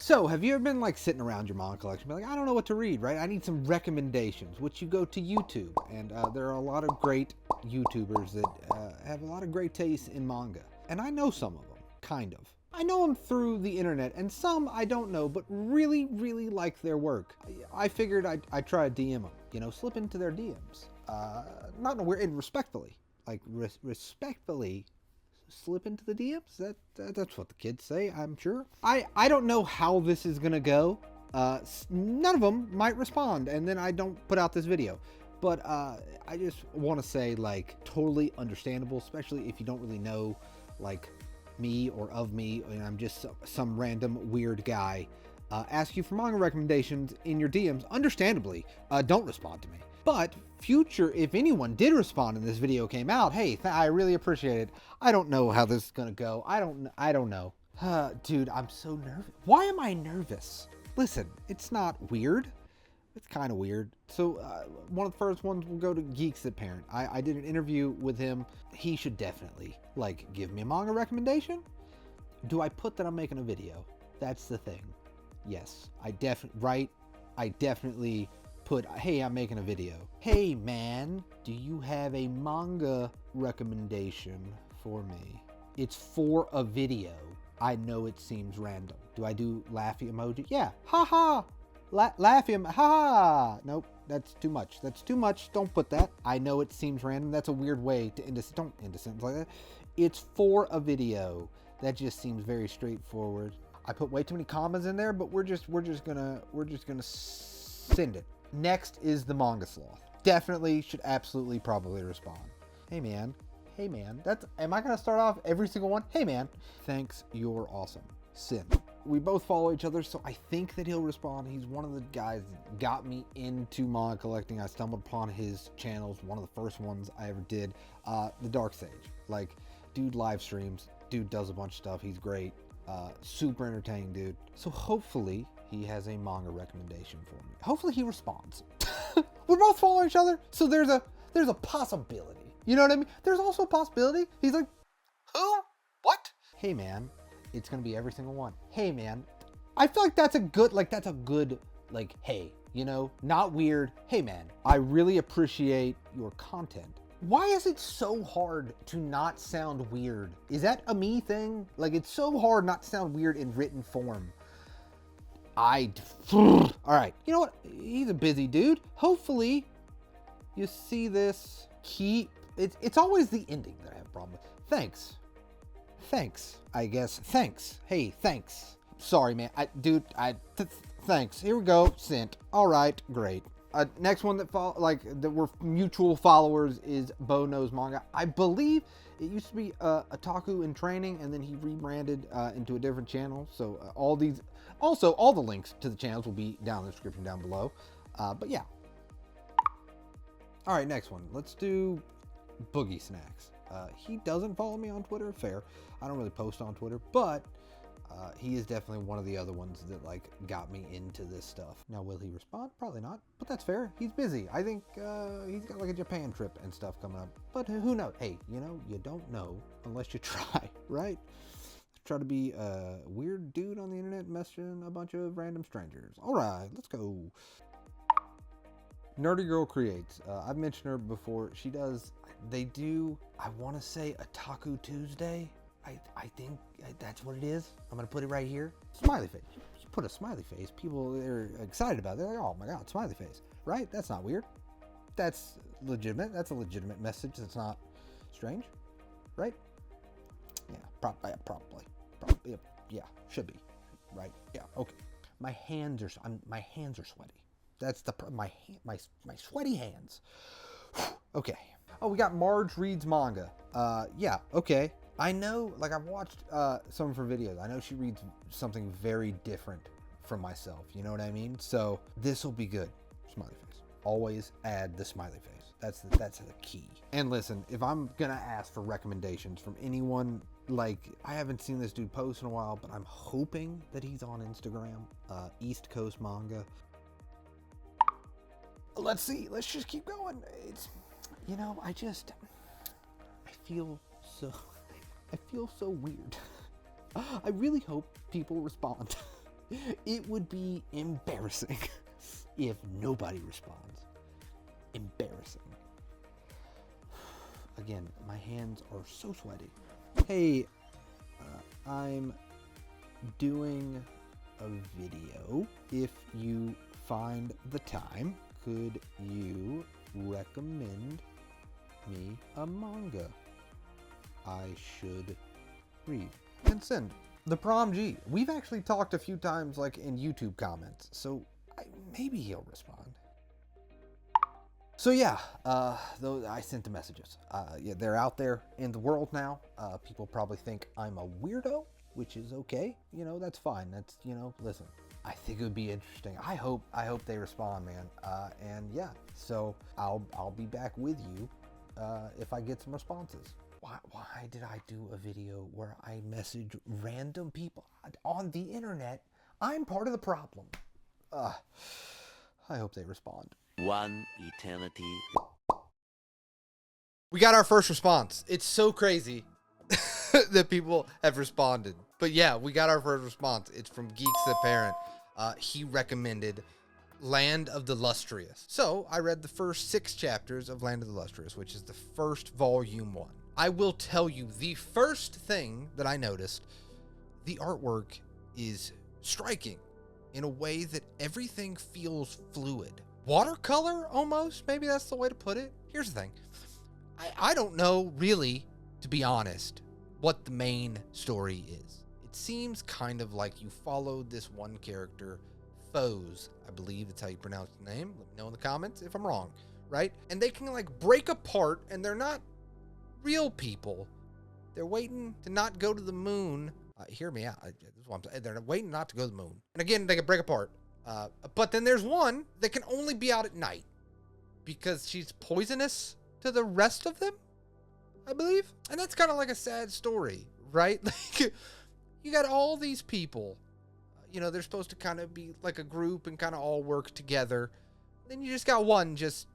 So, have you ever been like sitting around your manga collection, be like, I don't know what to read, right? I need some recommendations, which you go to YouTube, and there are a lot of great YouTubers that have a lot of great taste in manga. And I know some of them, kind of. I know them through the internet, and some I don't know, but really, really like their work. I figured I'd try to DM them, you know, slip into their DMs. Not in a weird, and respectfully, like respectfully slip into the DMs. That's what the kids say, I'm sure. I don't know how this is gonna go. None of them might respond, and then I don't put out this video. But I just want to say, like, totally understandable, especially if you don't really know, like, me or of me, and I'm just some random weird guy. Ask you for manga recommendations in your DMs. Understandably, don't respond to me. But future, if anyone did respond and this video came out, hey, I really appreciate it. I don't know how this is gonna go. I don't know. Dude, I'm so nervous. Why am I nervous? Listen, it's not weird. It's kind of weird. So one of the first ones will go to GeeksThatParent. I did an interview with him. He should definitely, like, give me a manga recommendation. Do I put that I'm making a video? That's the thing. Yes, I definitely put, hey, I'm making a video. Hey man, do you have a manga recommendation for me? It's for a video. I know it seems random. Do I do laughy emoji? Yeah, haha. Laughy, haha. Nope, that's too much. That's too much. Don't put that. I know it seems random. That's a weird way to don't end a sentence like that. It's for a video. That just seems very straightforward. I put way too many commas in there, but we're just gonna send it. Next is TheMangaSloth. Definitely should absolutely probably respond. Hey man. Hey man. Am I gonna start off every single one? Hey man. Thanks, you're awesome. Send. We both follow each other, so I think that he'll respond. He's one of the guys that got me into manga collecting. I stumbled upon his channels, one of the first ones I ever did. TheDarkSage. Like, dude live streams. Dude does a bunch of stuff. He's great. Super entertaining dude. So hopefully he has a manga recommendation for me. Hopefully he responds. We're both following each other, so there's a possibility. You know what I mean? There's also a possibility he's like, who? What? Hey man, it's gonna be every single one. Hey man, I feel like that's a good, like, hey, you know, not weird. Hey man, I really appreciate your content. Why is it so hard to not sound weird? Is that a me thing? Like, it's so hard not to sound weird in written form. All right, you know what? He's a busy dude. Hopefully you see this. It's always the ending that I have a problem with. Thanks, I guess. Thanks. Hey, thanks. Sorry, man. Thanks. Here we go. Sent. All right, great. Next one that we're mutual followers is BoKnowsManga. I believe it used to be Otaku in Training, and then he rebranded into a different channel. So all the links to the channels will be down in the description down below. But yeah. All right, next one. Let's do Boogie Snacks. He doesn't follow me on Twitter. Fair. I don't really post on Twitter, but he is definitely one of the other ones that, like, got me into this stuff. Now, will he respond? Probably not, but that's fair. He's busy. I think he's got like a Japan trip and stuff coming up, but who knows? Hey, you know, you don't know unless you try, right? Try to be a weird dude on the internet messaging a bunch of random strangers. All right, let's go. Nerdygirlcreates. I've mentioned her before. They do, I want to say, Otaku Tuesday. I think that's what it is. I'm going to put it right here. Smiley face. You put a smiley face. People, they're excited about it. They're like, oh my God, smiley face. Right? That's not weird. That's legitimate. That's a legitimate message. That's not strange. Right? Yeah, probably. Yeah, should be. Right? Yeah, okay. My hands are sweaty. That's my sweaty hands. Okay. Oh, we got MargReadsManga. Yeah, okay. I know, like, I've watched some of her videos. I know she reads something very different from myself. You know what I mean? So this will be good. Smiley face. Always add the smiley face. That's the key. And listen, if I'm gonna ask for recommendations from anyone, like, I haven't seen this dude post in a while, but I'm hoping that he's on Instagram. East Coast Manga. Let's see. Let's just keep going. It's, you know, I feel so weird. I really hope people respond. It would be embarrassing if nobody responds. Embarrassing. Again, my hands are so sweaty. Hey, I'm doing a video. If you find the time, could you recommend me a manga I should read? And send. ThePromG. We've actually talked a few times, like in YouTube comments, so maybe he'll respond. So yeah, though I sent the messages. Yeah, they're out there in the world now. People probably think I'm a weirdo, which is okay. You know, that's fine. That's, you know, listen. I think it would be interesting. I hope they respond, man. And yeah, so I'll be back with you if I get some responses. Why did I do a video where I message random people on the internet? I'm part of the problem. I hope they respond. One eternity. We got our first response. It's so crazy that people have responded. But yeah, we got our first response. It's from GeeksThatParent. He recommended Land of the Lustrous. So I read the first 6 chapters of Land of the Lustrous, which is the first volume 1. I will tell you, the first thing that I noticed, the artwork is striking in a way that everything feels fluid. Watercolor, almost? Maybe that's the way to put it. Here's the thing. I don't know, really, to be honest, what the main story is. It seems kind of like you followed this one character, Foes, I believe that's how you pronounce the name. Let me know in the comments if I'm wrong, right? And they can, like, break apart, and they're not real people. They're waiting to not go to the moon. Hear me out. This is what I'm saying. They're waiting not to go to the moon. And again, they can break apart. But then there's one that can only be out at night because she's poisonous to the rest of them, I believe. And that's kind of like a sad story, right? Like, you got all these people, you know, they're supposed to kind of be like a group and kind of all work together. Then you just got one, she's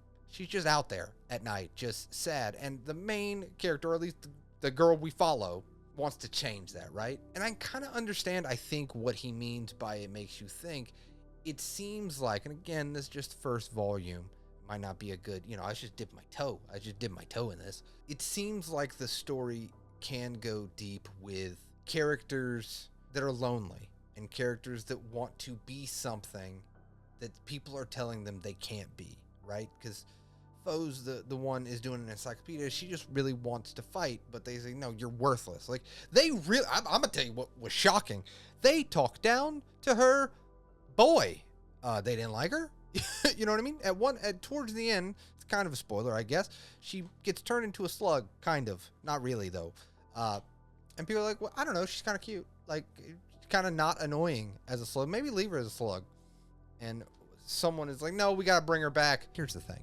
just out there at night, just sad. And the main character, or at least the girl we follow, wants to change that, right? And I kind of understand, I think, what he means by it makes you think. It seems like, and again, this is just the first volume, might not be a good, you know, I just dipped my toe in this. It seems like the story can go deep with characters that are lonely and characters that want to be something that people are telling them they can't be, right? Because Foes, the one, is doing an encyclopedia. She just really wants to fight, but they say, no, you're worthless. Like, they really, I'm gonna tell you what was shocking. They talked down to her boy. They didn't like her. You know what I mean? Towards the end, it's kind of a spoiler, I guess, she gets turned into a slug, kind of. Not really, though. And people are like, well, I don't know, she's kind of cute. Like, kind of not annoying as a slug. Maybe leave her as a slug. And someone is like, no, we gotta bring her back. Here's the thing.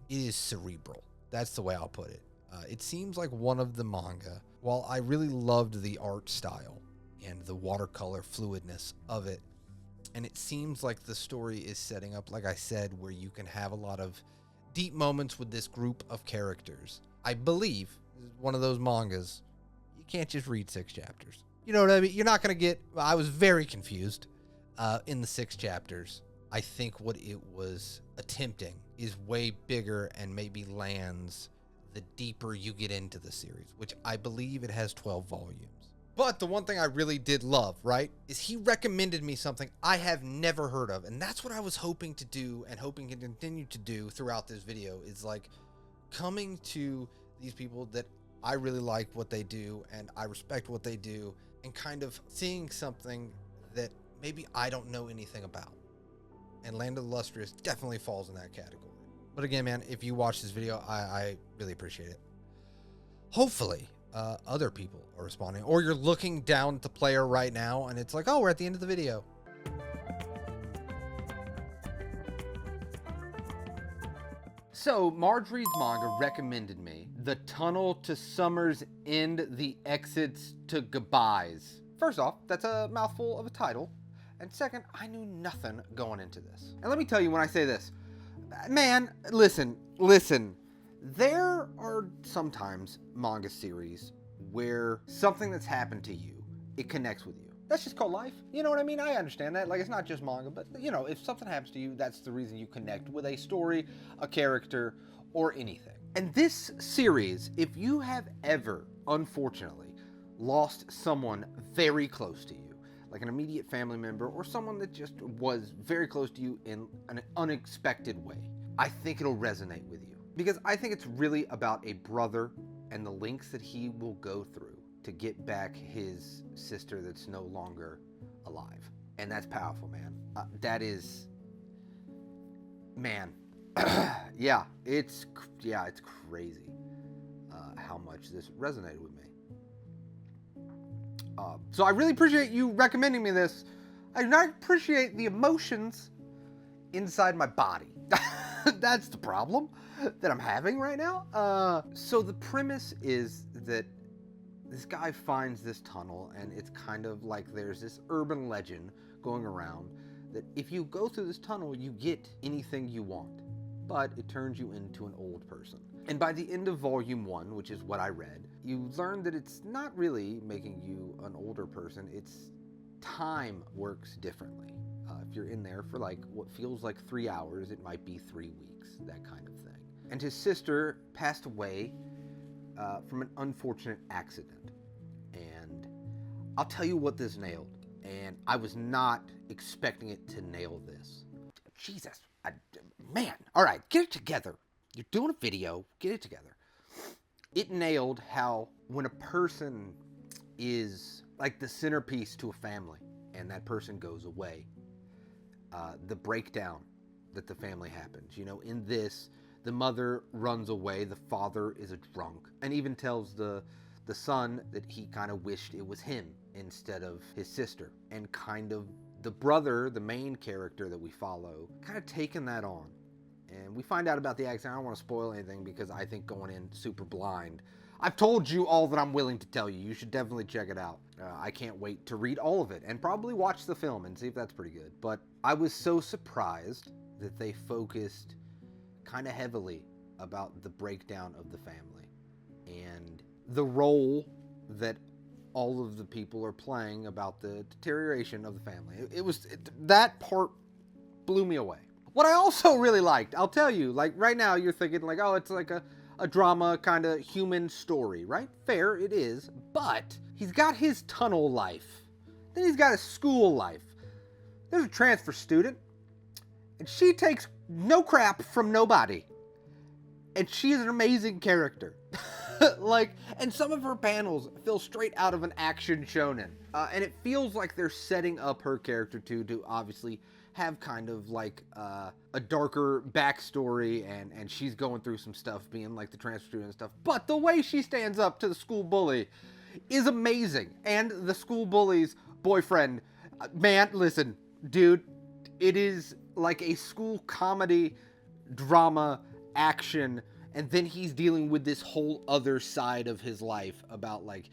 It is cerebral. That's the way I'll put it. It seems like one of the manga, while I really loved the art style and the watercolor fluidness of it, and it seems like the story is setting up, like I said, where you can have a lot of deep moments with this group of characters. I believe this is one of those mangas, you can't just read 6 chapters. You know what I mean? You're not going to get, I was very confused in the 6 chapters. I think what it was attempting is way bigger and maybe lands the deeper you get into the series, which I believe it has 12 volumes. But the one thing I really did love, right, is he recommended me something I have never heard of. And that's what I was hoping to do and hoping to continue to do throughout this video, is like coming to these people that I really like what they do and I respect what they do, and kind of seeing something that maybe I don't know anything about. And Land of the Lustrous definitely falls in that category. But again, man, if you watch this video, I really appreciate it. Hopefully, other people are responding, or you're looking down at the player right now and it's like, oh, we're at the end of the video. So MargReadsManga recommended me The Tunnel to Summer's End, The Exits to Goodbyes. First off, that's a mouthful of a title. And second, I knew nothing going into this. And let me tell you when I say this, man, listen. There are sometimes manga series where something that's happened to you, it connects with you. That's just called life. You know what I mean? I understand that. Like, it's not just manga, but, you know, if something happens to you, that's the reason you connect with a story, a character, or anything. And this series, if you have ever, unfortunately, lost someone very close to you, like an immediate family member or someone that just was very close to you in an unexpected way, I think it'll resonate with you. Because I think it's really about a brother and the lengths that he will go through to get back his sister that's no longer alive. And that's powerful, man. That is, man. yeah, it's crazy how much this resonated with me. So I really appreciate you recommending me this. I do not appreciate the emotions inside my body. That's the problem that I'm having right now. So the premise is that this guy finds this tunnel, and it's kind of like there's this urban legend going around that if you go through this tunnel, you get anything you want, but it turns you into an old person. And by the end of volume 1, which is what I read, you learn that it's not really making you an older person, it's time works differently. If you're in there for like what feels like 3 hours, it might be 3 weeks, that kind of thing. And his sister passed away from an unfortunate accident. And I'll tell you what this nailed, and I was not expecting it to nail this. Jesus, man, all right, get it together. You're doing a video, get it together. It nailed how when a person is like the centerpiece to a family and that person goes away, the breakdown that the family happens. You know, in this, the mother runs away, the father is a drunk, and even tells the son that he kind of wished it was him instead of his sister. And kind of the brother, the main character that we follow, kind of taking that on. And we find out about the accident. I don't want to spoil anything because I think going in super blind, I've told you all that I'm willing to tell you. You should definitely check it out. I can't wait to read all of it and probably watch the film and see if that's pretty good. But I was so surprised that they focused kind of heavily about the breakdown of the family and the role that all of the people are playing about the deterioration of the family. That part blew me away. What I also really liked, I'll tell you, like right now you're thinking like, oh, it's like a drama kind of human story, right? Fair, it is, but he's got his tunnel life. Then he's got his school life. There's a transfer student, and she takes no crap from nobody. And she is an amazing character. And some of her panels feel straight out of an action shonen. And it feels like they're setting up her character to obviously have kind of like a darker backstory, and she's going through some stuff being like the transfer student and stuff. But the way she stands up to the school bully is amazing. And the school bully's boyfriend, man, listen, dude, it is like a school comedy, drama, action, and then he's dealing with this whole other side of his life about like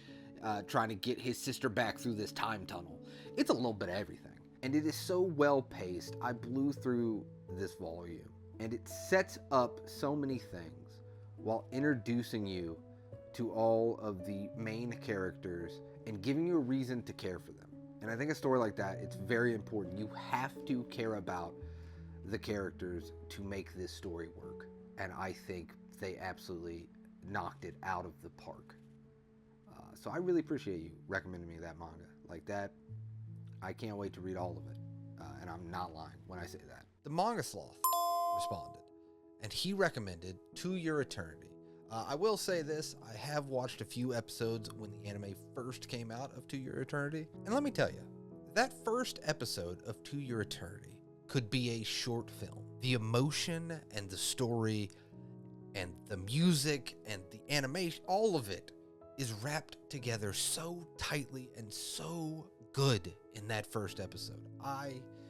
trying to get his sister back through this time tunnel. It's a little bit of everything. And it is so well paced. I blew through this volume, and it sets up so many things while introducing you to all of the main characters and giving you a reason to care for them. And I think a story like that, it's very important. You have to care about the characters to make this story work. And I think they absolutely knocked it out of the park. So I really appreciate you recommending me that manga. Like that, I can't wait to read all of it. And I'm not lying when I say that. The MangaSloth responded, and he recommended To Your Eternity. I will say this, I have watched a few episodes when the anime first came out of To Your Eternity. And let me tell you, that first episode of To Your Eternity could be a short film. The emotion and the story and the music and the animation, all of it is wrapped together so tightly and so good in that first episode.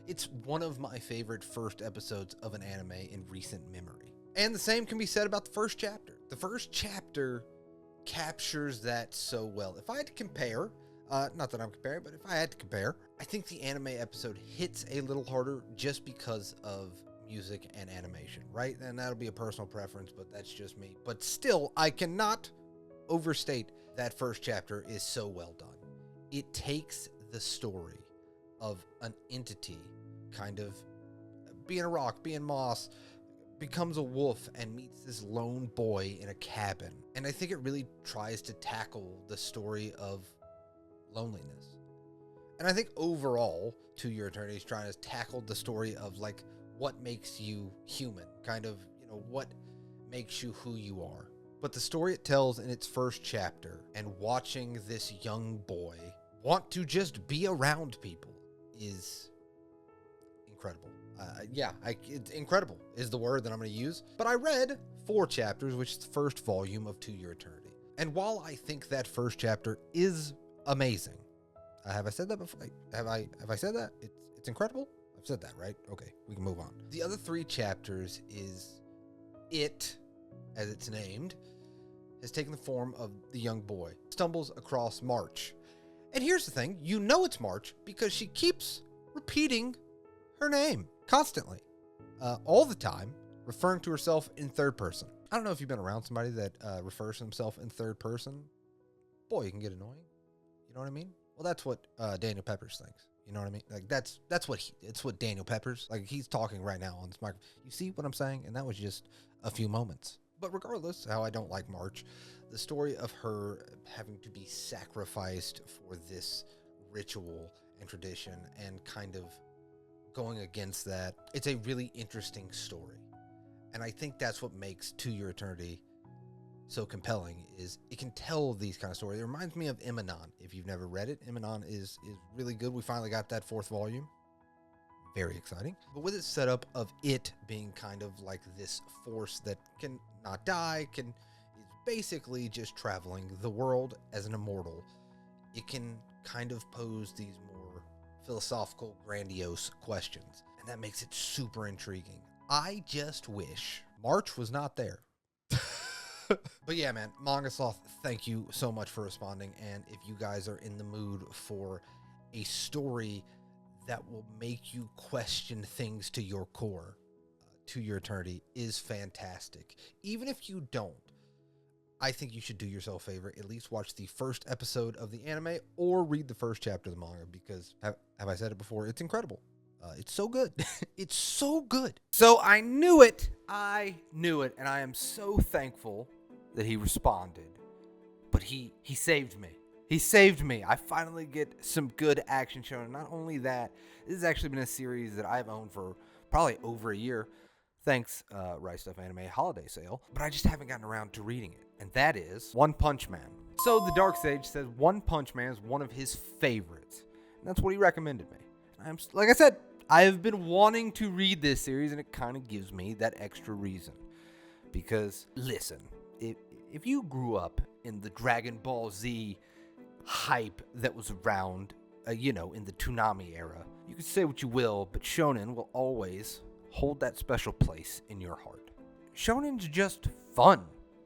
It's one of my favorite first episodes of an anime in recent memory. And the same can be said about the first chapter. The first chapter captures that so well. If I had to compare, not that I'm comparing, but if I had to compare, I think the anime episode hits a little harder just because of music and animation, right? And that'll be a personal preference, but that's just me. But still, I cannot overstate that first chapter is so well done. It takes the story of an entity kind of being a rock, being moss, becomes a wolf and meets this lone boy in a cabin. And I think it really tries to tackle the story of loneliness. And I think overall, To Your Eternity is trying to tackle the story of like what makes you human, kind of, what makes you who you are. But the story it tells in its first chapter, and watching this young boy want to just be around people, is incredible. It's incredible is the word that I'm going to use. But I read 4 chapters, which is the first volume of To Your Eternity. And while I think that first chapter is amazing, have I said that before? Have I said that? It's incredible? I've said that, right? Okay, we can move on. The other 3 chapters is it, as it's named, has taken the form of the young boy, stumbles across March. And here's the thing, it's March because she keeps repeating her name constantly, all the time, referring to herself in third person. I don't know if you've been around somebody that refers to himself in third person. Boy, you can get annoying. You know what I mean? Well, that's what Daniel Peppers thinks. You know what I mean? Like it's what Daniel Peppers, like he's talking right now on this microphone. You see what I'm saying? And that was just a few moments. But regardless, how I don't like March, the story of her having to be sacrificed for this ritual and tradition and kind of going against that, it's a really interesting story. And I think that's what makes To Your Eternity so compelling, is it can tell these kind of stories. It reminds me of Emanon. If you've never read it, Emanon is really good. We finally got that 4th volume. Very exciting. But with its setup of it being kind of like this force that can not die, is basically just traveling the world as an immortal, it can kind of pose these more philosophical, grandiose questions. And that makes it super intriguing. I just wish March was not there. But yeah, man, MangaSloth, thank you so much for responding. And if you guys are in the mood for a story that will make you question things to your core, To Your Eternity is fantastic. Even if you don't, I think you should do yourself a favor. At least watch the first episode of the anime or read the first chapter of the manga, because, have I said it before? It's incredible. It's so good. It's so good. So I knew it. And I am so thankful that he responded. But he saved me. He saved me. I finally get some good action shown. Not only that, this has actually been a series that I've owned for probably over a year. Thanks, Right Stuff Anime Holiday Sale. But I just haven't gotten around to reading it. And that is One Punch Man. So TheDarkSage says One Punch Man is one of his favorites. And that's what he recommended me. Like I said, I have been wanting to read this series, and it kind of gives me that extra reason. Because, listen, if you grew up in the Dragon Ball Z hype that was around, in the Toonami era, you can say what you will, but shonen will always hold that special place in your heart. Shonen's just fun.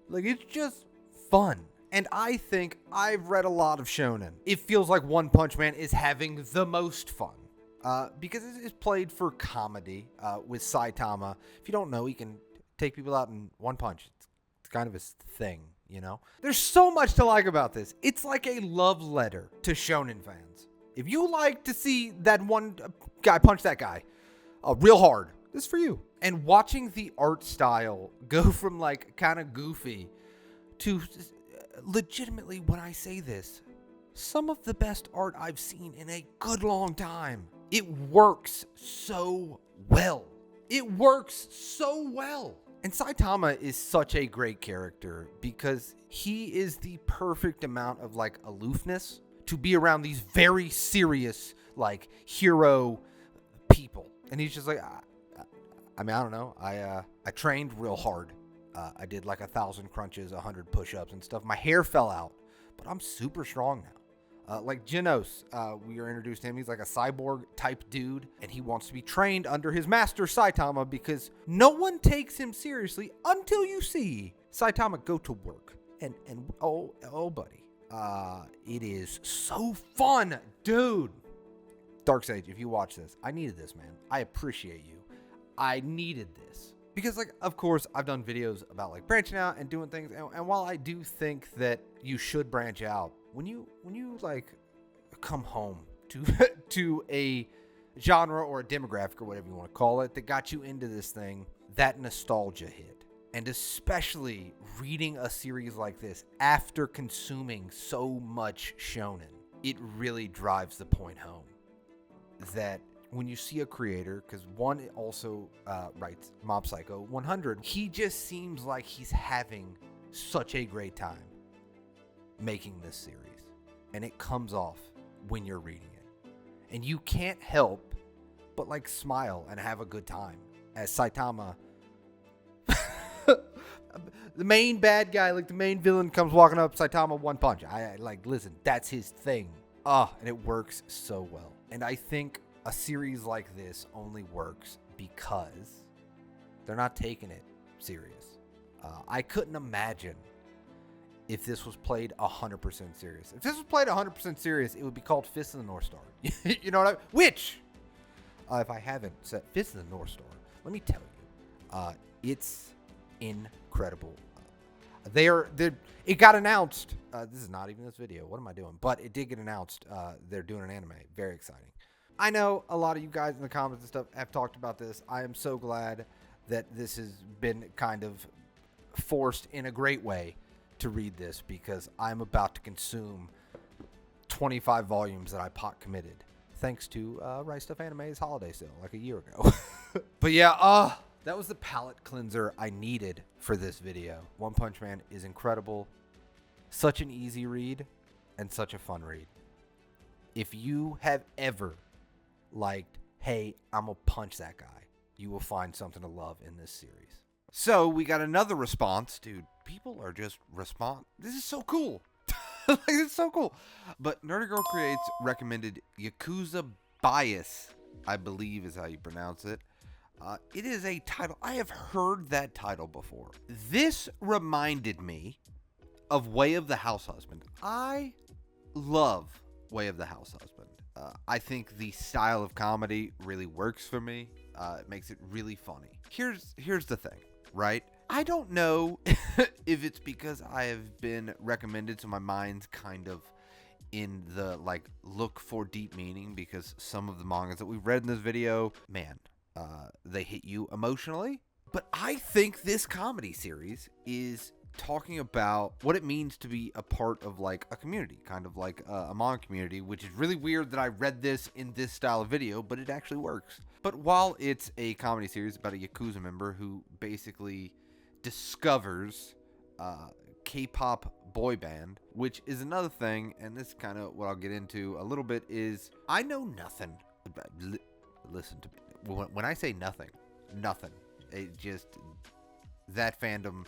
Like, it's just fun. And I think I've read a lot of shonen. It feels like One Punch Man is having the most fun. Because it's played for comedy with Saitama. If you don't know, he can take people out in one punch. It's kind of his thing, There's so much to like about this. It's like a love letter to shonen fans. If you like to see that one guy punch that guy real hard, this is for you. And watching the art style go from like kind of goofy to legitimately, when I say this, some of the best art I've seen in a good long time. It works so well. It works so well. And Saitama is such a great character because he is the perfect amount of like aloofness to be around these very serious like hero people. And he's just like, I don't know. I trained real hard. I did like 1,000 crunches, 100 push-ups and stuff. My hair fell out, but I'm super strong now. Like Genos, we are introduced to him. He's like a cyborg type dude, and he wants to be trained under his master Saitama because no one takes him seriously until you see Saitama go to work. And oh, buddy, it is so fun, dude. TheDarkSage, if you watch this, I needed this, man. I appreciate you. I needed this. Because, like, of course, I've done videos about, like, branching out and doing things. And while I do think that you should branch out, when you like, come home to a genre or a demographic or whatever you want to call it that got you into this thing, that nostalgia hit. And especially reading a series like this after consuming so much shonen, it really drives the point home that when you see a creator, because one also writes Mob Psycho 100, he just seems like he's having such a great time making this series. And it comes off when you're reading it. And you can't help but like smile and have a good time as Saitama, the main bad guy, like the main villain, comes walking up, Saitama one punch. I like, listen, that's his thing. And it works so well. And I think a series like this only works because they're not taking it serious. I couldn't imagine if this was played 100% serious. If this was played 100% serious, it would be called Fist of the North Star. You know what I mean? Which, if I haven't said Fist of the North Star, let me tell you, it's incredible. It got announced. This is not even this video. What am I doing? But it did get announced. They're doing an anime. Very exciting. I know a lot of you guys in the comments and stuff have talked about this. I am so glad that this has been kind of forced in a great way to read this, because I'm about to consume 25 volumes that I pot committed thanks to Right Stuff Anime's holiday sale like a year ago. But yeah, that was the palate cleanser I needed for this video. One Punch Man is incredible. Such an easy read and such a fun read. If you have ever liked, hey, I'm gonna punch that guy, you will find something to love in this series. So we got another response. Dude, people are just this is so cool. Like, it's so cool. But Nerdygirlcreates recommended Yakuza Bias, I believe is how you pronounce it. It is a title. I have heard that title before. This reminded me of Way of the House Husband. I love Way of the House Husband. I think the style of comedy really works for me. It makes it really funny. Here's the thing, right? I don't know if it's because I have been recommended, so my mind's kind of in the like look for deep meaning, because some of the mangas that we've read in this video, man, they hit you emotionally. But I think this comedy series is talking about what it means to be a part of like a community, kind of like a manga community, which is really weird that I read this in this style of video, but it actually works. But while it's a comedy series about a Yakuza member who basically discovers K-pop boy band, which is another thing, and this is kind of what I'll get into a little bit, is I know nothing about, listen to me, when I say nothing, it just, that fandom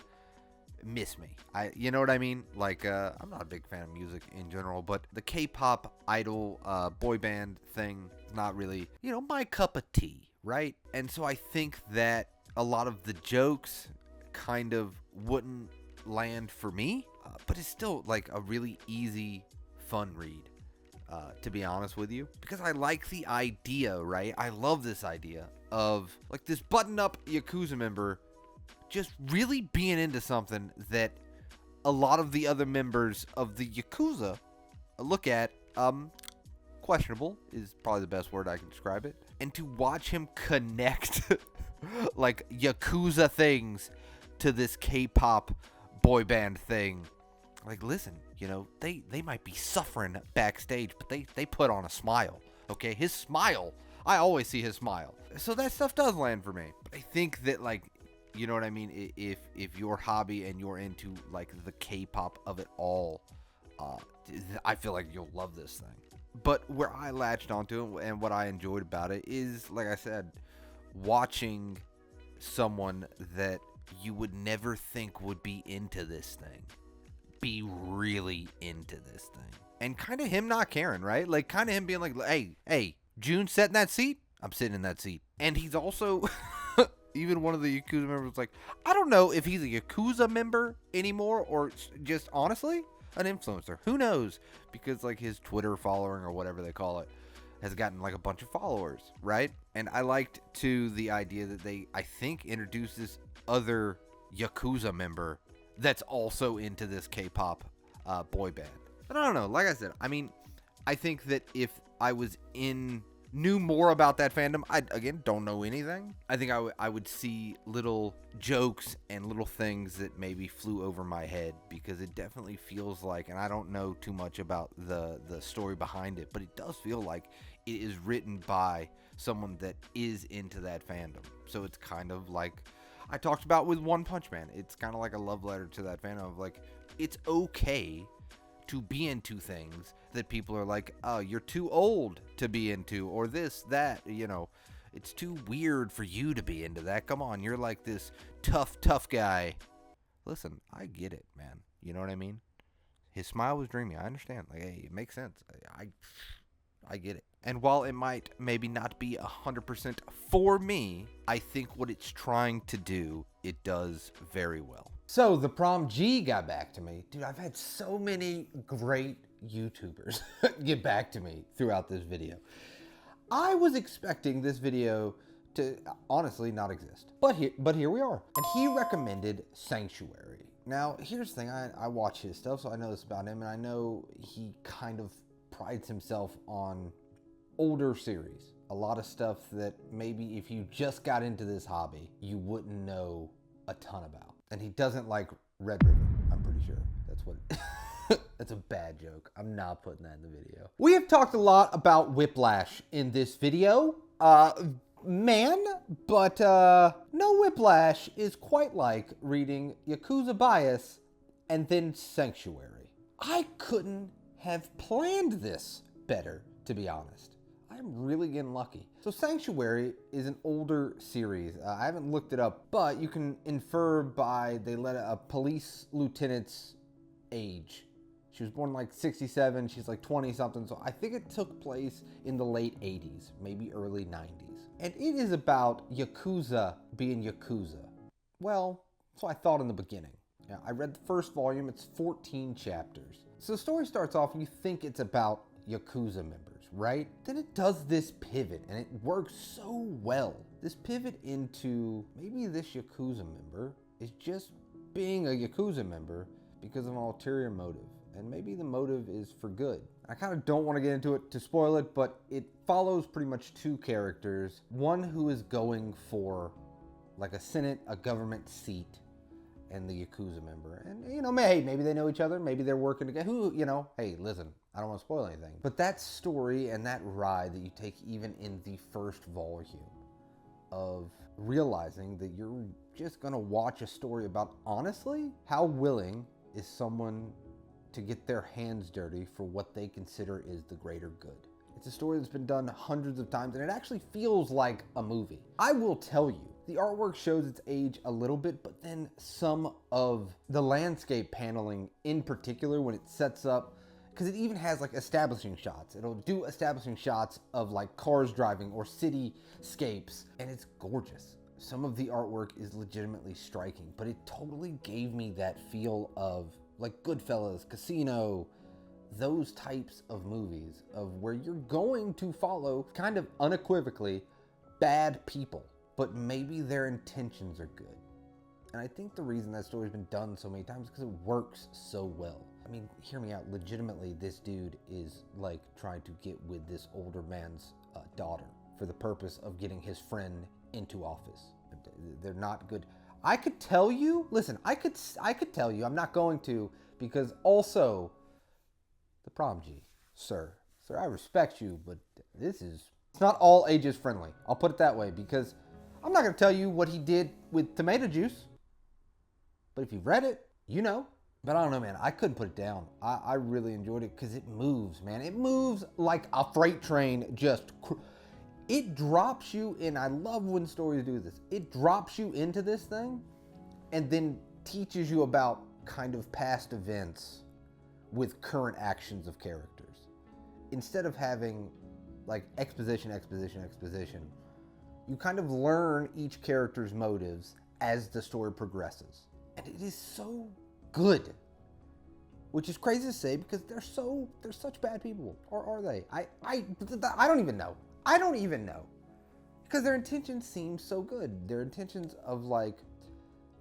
miss me. You know what I mean? Like, I'm not a big fan of music in general, but the K-pop idol boy band thing is not really, my cup of tea, right? And so I think that a lot of the jokes kind of wouldn't land for me, but it's still like a really easy, fun read, to be honest with you, because I like the idea, right? I love this idea of like this button-up Yakuza member just really being into something that a lot of the other members of the Yakuza look at, questionable is probably the best word I can describe it, and to watch him connect like Yakuza things to this K-pop boy band thing. Like, listen, they might be suffering backstage, but they put on a smile, okay? His smile, I always see his smile. So that stuff does land for me. But I think that, like, you know what I mean? If your hobby and you're into, like, the K-pop of it all, I feel like you'll love this thing. But where I latched onto it and what I enjoyed about it is, like I said, watching someone that you would never think would be into this thing be really into this thing. And kind of him not caring, right? Like, kind of him being like, hey, June sat in that seat? I'm sitting in that seat. And he's also, even one of the Yakuza members was like, I don't know if he's a Yakuza member anymore or just honestly an influencer. Who knows? Because like his Twitter following or whatever they call it has gotten like a bunch of followers, right? And I liked too the idea that they, I think, introduced this other Yakuza member that's also into this K-pop boy band. But I don't know. Like I said, I mean, I think that if I knew more about that fandom, I, again, don't know anything. I think I would see little jokes and little things that maybe flew over my head, because it definitely feels like, and I don't know too much about the story behind it, but it does feel like it is written by someone that is into that fandom. So it's kind of like I talked about with One Punch Man. It's kind of like a love letter to that fandom of like, it's okay to be into things that people are like, oh, you're too old to be into, or this, that, it's too weird for you to be into that. Come on, you're like this tough guy. Listen, I get it, man. You know what I mean? His smile was dreamy. I understand. Like, hey, it makes sense. I get it. And while it might maybe not be 100% for me, I think what it's trying to do, it does very well. So ThePromG got back to me. Dude, I've had so many great YouTubers get back to me throughout this video. I was expecting this video to honestly not exist, but here we are. And he recommended Sanctuary. Now, here's the thing. I watch his stuff, so I know this about him, and I know he kind of prides himself on older series. A lot of stuff that maybe if you just got into this hobby, you wouldn't know a ton about. And he doesn't like Red River, I'm pretty sure. That's what... That's a bad joke. I'm not putting that in the video. We have talked a lot about Whiplash in this video. Man, but no Whiplash is quite like reading Yakuza Bias and then Sanctuary. I couldn't have planned this better, to be honest. I'm really getting lucky. So Sanctuary is an older series. I haven't looked it up, but you can infer by they let a police lieutenant's age. She was born in like 67, she's like 20 something, so I think it took place in the late 80s, maybe early 90s. And it is about Yakuza being Yakuza. Well, so I thought in the beginning. Yeah, I read the first volume, it's 14 chapters. So the story starts off, you think it's about Yakuza members, right? Then it does this pivot, and it works so well. This pivot into maybe this Yakuza member is just being a Yakuza member because of an ulterior motive. And maybe the motive is for good. I kind of don't want to get into it to spoil it, but it follows pretty much two characters. One who is going for like a Senate, a government seat, and the Yakuza member. And, hey, maybe they know each other. Maybe they're working together. Hey, listen, I don't want to spoil anything. But that story and that ride that you take even in the first volume of realizing that you're just going to watch a story about, honestly, how willing is someone to get their hands dirty for what they consider is the greater good. It's a story that's been done hundreds of times, and it actually feels like a movie. I will tell you, the artwork shows its age a little bit, but then some of the landscape paneling in particular, when it sets up, because it even has like establishing shots. It'll do establishing shots of like cars driving or cityscapes, and it's gorgeous. Some of the artwork is legitimately striking, but it totally gave me that feel of like Goodfellas, Casino, those types of movies of where you're going to follow kind of unequivocally bad people, but maybe their intentions are good. And I think the reason that story's been done so many times is because it works so well. I mean, hear me out. Legitimately, this dude is like trying to get with this older man's daughter for the purpose of getting his friend into office. They're not good. I could tell you, listen, I could tell you, I'm not going to, because also, ThePromG, sir, I respect you, but it's not all ages friendly. I'll put it that way, because I'm not going to tell you what he did with tomato juice, but if you've read it, you know. But I don't know, man, I couldn't put it down. I really enjoyed it, because it moves, man. It moves like a freight train, it drops you in. I love when stories do this. It drops you into this thing and then teaches you about kind of past events with current actions of characters. Instead of having like exposition, you kind of learn each character's motives as the story progresses. And it is so good. Which is crazy to say because they're such bad people. Or are they? I don't even know. Because their intentions seem so good. Their intentions of like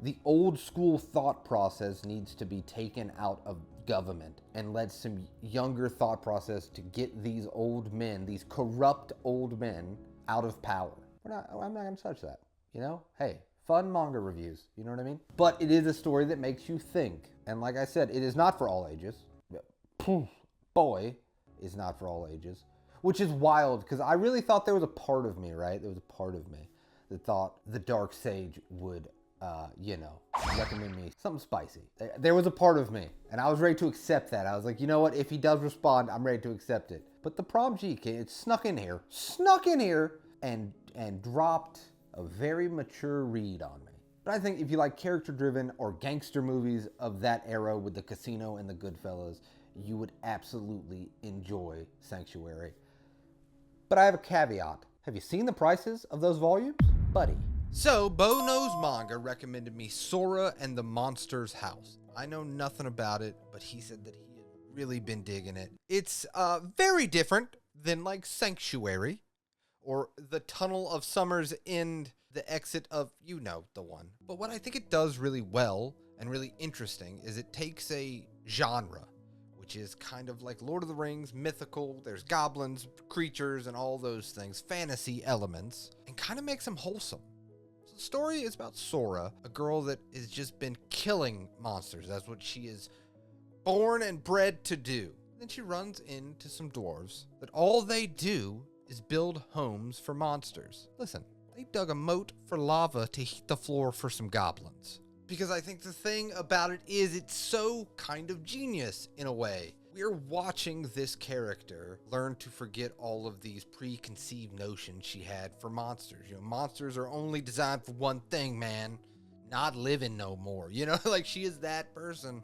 the old school thought process needs to be taken out of government and led some younger thought process to get these old men, these corrupt old men, out of power. I'm not gonna touch that, you know? Hey, fun manga reviews, you know what I mean? But it is a story that makes you think. And like I said, it is not for all ages. Boy is not for all ages. Which is wild, because I really thought there was a part of me, right? There was a part of me that thought TheDarkSage would, recommend me something spicy. There was a part of me, and I was ready to accept that. I was like, you know what? If he does respond, I'm ready to accept it. But ThePromG, it snuck in here, and dropped a very mature read on me. But I think if you like character-driven or gangster movies of that era with the Casino and the Goodfellas, you would absolutely enjoy Sanctuary. But I have a caveat. Have you seen the prices of those volumes? Buddy. So, BoKnowsManga recommended me Sora and the Monster's House. I know nothing about it, but he said that he had really been digging it. It's very different than like Sanctuary or The Tunnel of Summer's End, the exit of, you know, the one. But what I think it does really well and really interesting is it takes a genre, which is kind of like Lord of the Rings, mythical, there's goblins, creatures, and all those things, fantasy elements, and kind of makes them wholesome. So the story is about Sora, a girl that has just been killing monsters. That's what she is born and bred to do. Then she runs into some dwarves that all they do is build homes for monsters. Listen, they dug a moat for lava to heat the floor for some goblins. Because I think the thing about it is it's so kind of genius in a way. We're watching this character learn to forget all of these preconceived notions she had for monsters. You know, monsters are only designed for one thing, man. Not living no more. You know, like she is that person.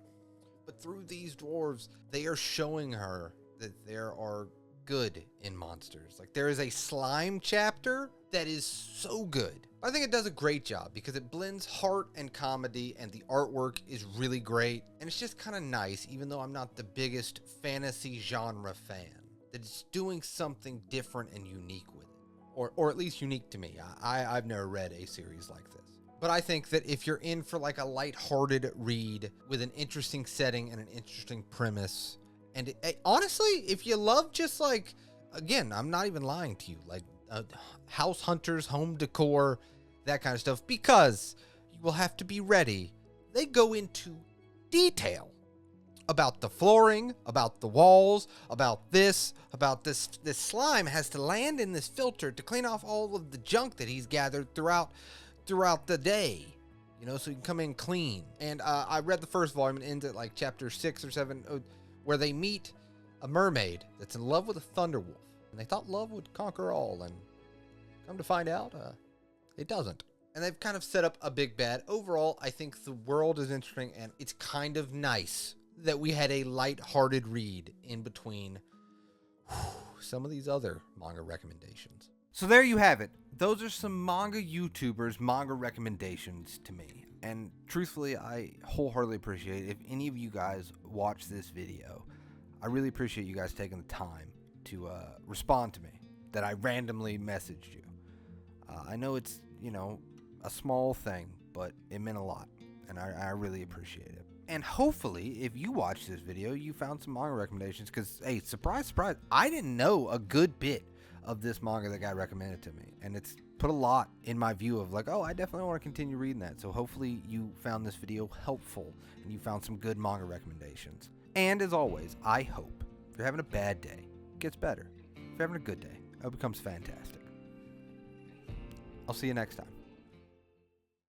But through these dwarves, they are showing her that there are good in monsters. Like there is a slime chapter that is so good. I think it does a great job because it blends heart and comedy, and the artwork is really great. And it's just kind of nice, even though I'm not the biggest fantasy genre fan, that it's doing something different and unique with it. Or at least unique to me. I've never read a series like this. But I think that if you're in for like a lighthearted read with an interesting setting and an interesting premise, and honestly, if you love just like, again, I'm not even lying to you, like house hunters, home decor, that kind of stuff, because you will have to be ready. They go into detail about the flooring, about the walls, about this slime has to land in this filter to clean off all of the junk that he's gathered throughout the day, you know, so you can come in clean. And I read the first volume and ends at like chapter 6 or 7, where they meet a mermaid that's in love with a thunder wolf, and they thought love would conquer all, and come to find out, it doesn't. And they've kind of set up a big bad. Overall, I think the world is interesting, and it's kind of nice that we had a light-hearted read in between some of these other manga recommendations. So there you have it. Those are some manga YouTubers' manga recommendations to me. And truthfully, I wholeheartedly appreciate it. If any of you guys watch this video, I really appreciate you guys taking the time to respond to me, that I randomly messaged you. I know it's, you know, a small thing, but it meant a lot, and I really appreciate it. And hopefully, if you watch this video, you found some manga recommendations, because, hey, surprise, surprise, I didn't know a good bit of this manga that got recommended to me, and it's put a lot in my view of like, oh, I definitely want to continue reading that. So hopefully you found this video helpful, and you found some good manga recommendations. And as always, I hope if you're having a bad day, it gets better. If you're having a good day, it becomes fantastic. I'll see you next time.